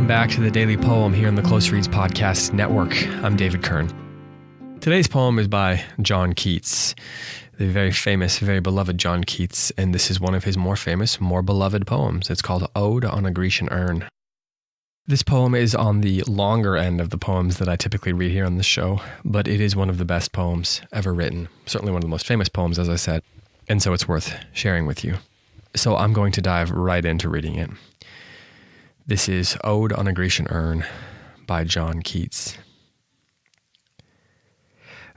Welcome back to the Daily Poem here on the Close Reads Podcast Network. I'm David Kern. Today's poem is by John Keats, the very famous, very beloved John Keats, and this is one of his more famous, more beloved poems. It's called Ode on a Grecian Urn. This poem is on the longer end of the poems that I typically read here on the show, but it is one of the best poems ever written, certainly one of the most famous poems, as I said, and so it's worth sharing with you. So I'm going to dive right into reading it. This is Ode on a Grecian Urn by John Keats.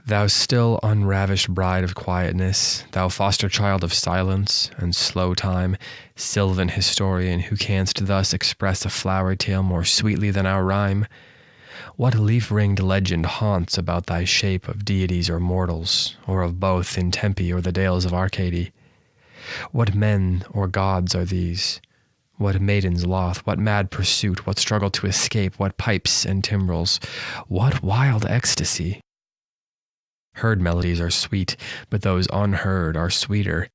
Thou still unravished bride of quietness, thou foster child of silence and slow time, sylvan historian who canst thus express a flowery tale more sweetly than our rhyme, what leaf-ringed legend haunts about thy shape of deities or mortals, or of both in Tempe or the dales of Arcady? What men or gods are these? What maiden's loth, what mad pursuit, what struggle to escape, what pipes and timbrels, what wild ecstasy? Heard melodies are sweet, but those unheard are sweeter.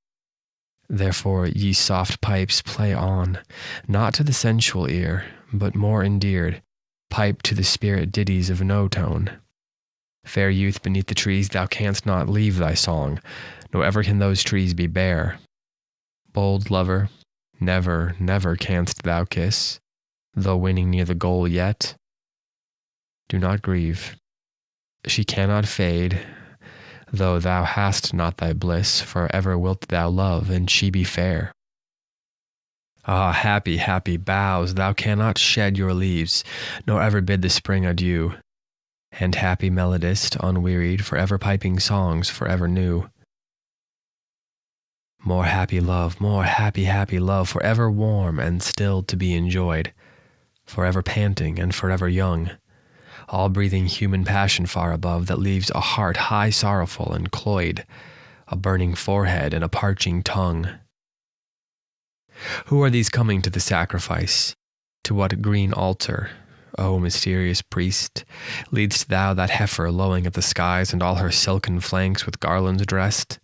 Therefore, ye soft pipes, play on, not to the sensual ear, but more endeared, pipe to the spirit ditties of no tone. Fair youth, beneath the trees thou canst not leave thy song, nor ever can those trees be bare. Bold lover, never, never canst thou kiss, though winning near the goal yet. Do not grieve. She cannot fade, though thou hast not thy bliss, for ever wilt thou love, and she be fair. Ah, happy, happy boughs, thou cannot shed your leaves, nor ever bid the spring adieu. And happy melodist, unwearied, for ever piping songs for ever new. More happy love, happy love, forever warm and still to be enjoyed, forever panting and forever young, all breathing human passion far above that leaves a heart high sorrowful and cloyed, a burning forehead and a parching tongue. Who are these coming to the sacrifice? To what green altar, O mysterious priest, leadst thou that heifer lowing at the skies and all her silken flanks with garlands dressed?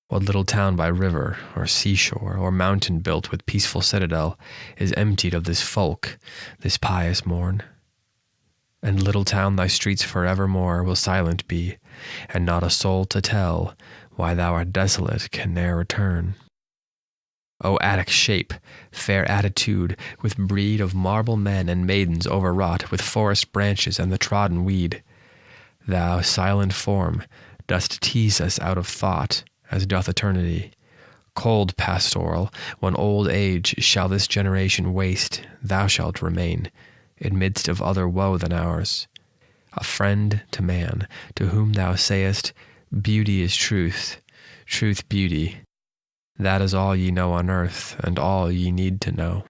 What little town by river, or seashore, or mountain built with peaceful citadel, is emptied of this folk, this pious morn? And little town, thy streets forevermore will silent be, and not a soul to tell why thou art desolate can ne'er return. O Attic shape, fair attitude, with breed of marble men and maidens overwrought with forest branches and the trodden weed, thou silent form dost tease us out of thought, as doth eternity. Cold pastoral, when old age shall this generation waste, thou shalt remain, amidst of other woe than ours. A friend to man, to whom thou sayest, beauty is truth, truth beauty. That is all ye know on earth, and all ye need to know.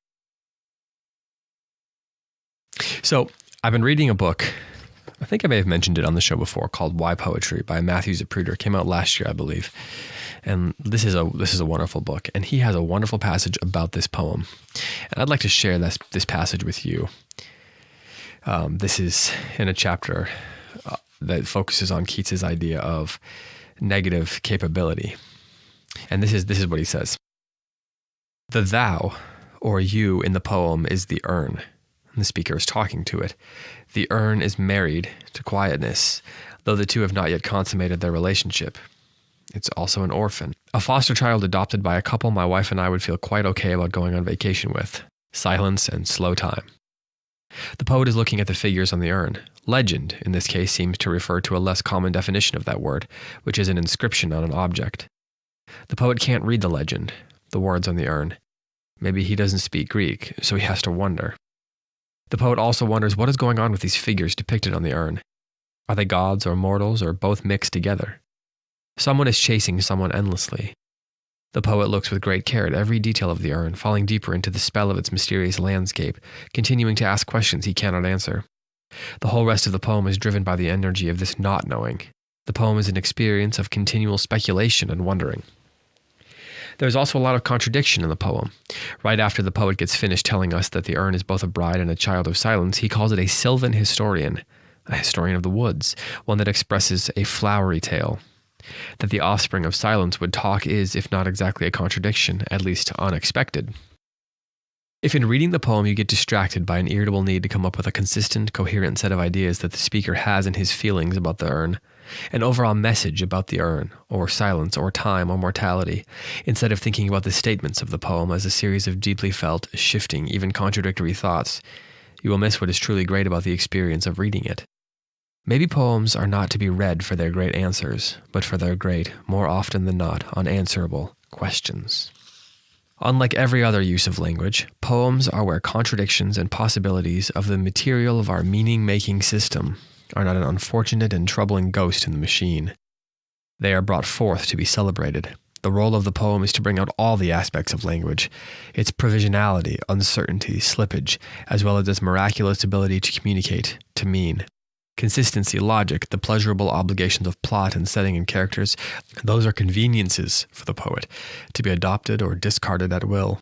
So, I've been reading a book, I think I may have mentioned it on the show before, called Why Poetry by Matthew Zapruder. It came out last year, I believe. And this is a wonderful book, and he has a wonderful passage about this poem. And I'd like to share this passage with you. This is in a chapter that focuses on Keats's idea of negative capability. And this is what he says. The thou, or you in the poem, is the urn. And the speaker is talking to it. The urn is married to quietness, though the two have not yet consummated their relationship. It's also an orphan. A foster child adopted by a couple my wife and I would feel quite okay about going on vacation with. Silence and slow time. The poet is looking at the figures on the urn. Legend, in this case, seems to refer to a less common definition of that word, which is an inscription on an object. The poet can't read the legend, the words on the urn. Maybe he doesn't speak Greek, so he has to wonder. The poet also wonders what is going on with these figures depicted on the urn. Are they gods or mortals, or both mixed together? Someone is chasing someone endlessly. The poet looks with great care at every detail of the urn, falling deeper into the spell of its mysterious landscape, continuing to ask questions he cannot answer. The whole rest of the poem is driven by the energy of this not knowing. The poem is an experience of continual speculation and wondering. There's also a lot of contradiction in the poem. Right after the poet gets finished telling us that the urn is both a bride and a child of silence, he calls it a sylvan historian, a historian of the woods, one that expresses a flowery tale. That the offspring of silence would talk is, if not exactly a contradiction, at least unexpected. If in reading the poem you get distracted by an irritable need to come up with a consistent, coherent set of ideas that the speaker has in his feelings about the urn, an overall message about the urn, or silence, or time, or mortality, instead of thinking about the statements of the poem as a series of deeply felt, shifting, even contradictory thoughts, you will miss what is truly great about the experience of reading it. Maybe poems are not to be read for their great answers, but for their great, more often than not, unanswerable questions. Unlike every other use of language, poems are where contradictions and possibilities of the material of our meaning-making system are not an unfortunate and troubling ghost in the machine. They are brought forth to be celebrated. The role of the poem is to bring out all the aspects of language, its provisionality, uncertainty, slippage, as well as its miraculous ability to communicate, to mean. Consistency, logic, the pleasurable obligations of plot and setting and characters, those are conveniences for the poet, to be adopted or discarded at will.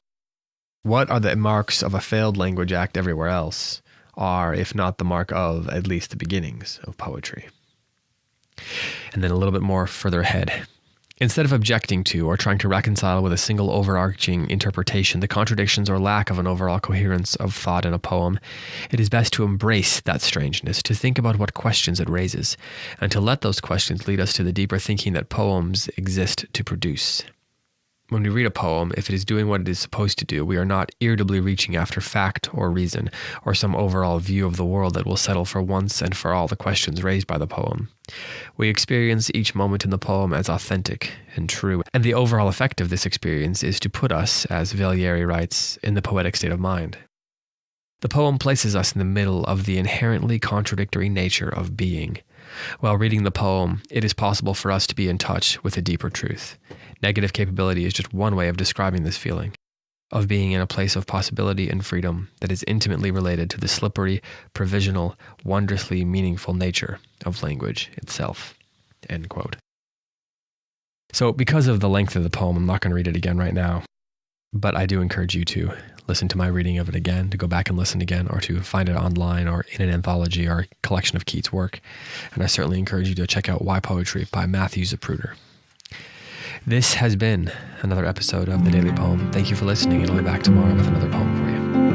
What are the marks of a failed language act everywhere else are, if not the mark of, at least the beginnings of poetry. And then a little bit more further ahead. Instead of objecting to or trying to reconcile with a single overarching interpretation the contradictions or lack of an overall coherence of thought in a poem, it is best to embrace that strangeness, to think about what questions it raises, and to let those questions lead us to the deeper thinking that poems exist to produce. When we read a poem, if it is doing what it is supposed to do, we are not irritably reaching after fact or reason, or some overall view of the world that will settle for once and for all the questions raised by the poem. We experience each moment in the poem as authentic and true, and the overall effect of this experience is to put us, as Vallieri writes, in the poetic state of mind. The poem places us in the middle of the inherently contradictory nature of being. While reading the poem, it is possible for us to be in touch with a deeper truth. Negative capability is just one way of describing this feeling, of being in a place of possibility and freedom that is intimately related to the slippery, provisional, wondrously meaningful nature of language itself." End quote. So because of the length of the poem, I'm not going to read it again right now, but I do encourage you to listen to my reading of it again, to go back and listen again, or to find it online or in an anthology or collection of Keats' work. And I certainly encourage you to check out Why Poetry by Matthew Zapruder. This has been another episode of The Daily Poem. Thank you for listening, and I'll be back tomorrow with another poem for you.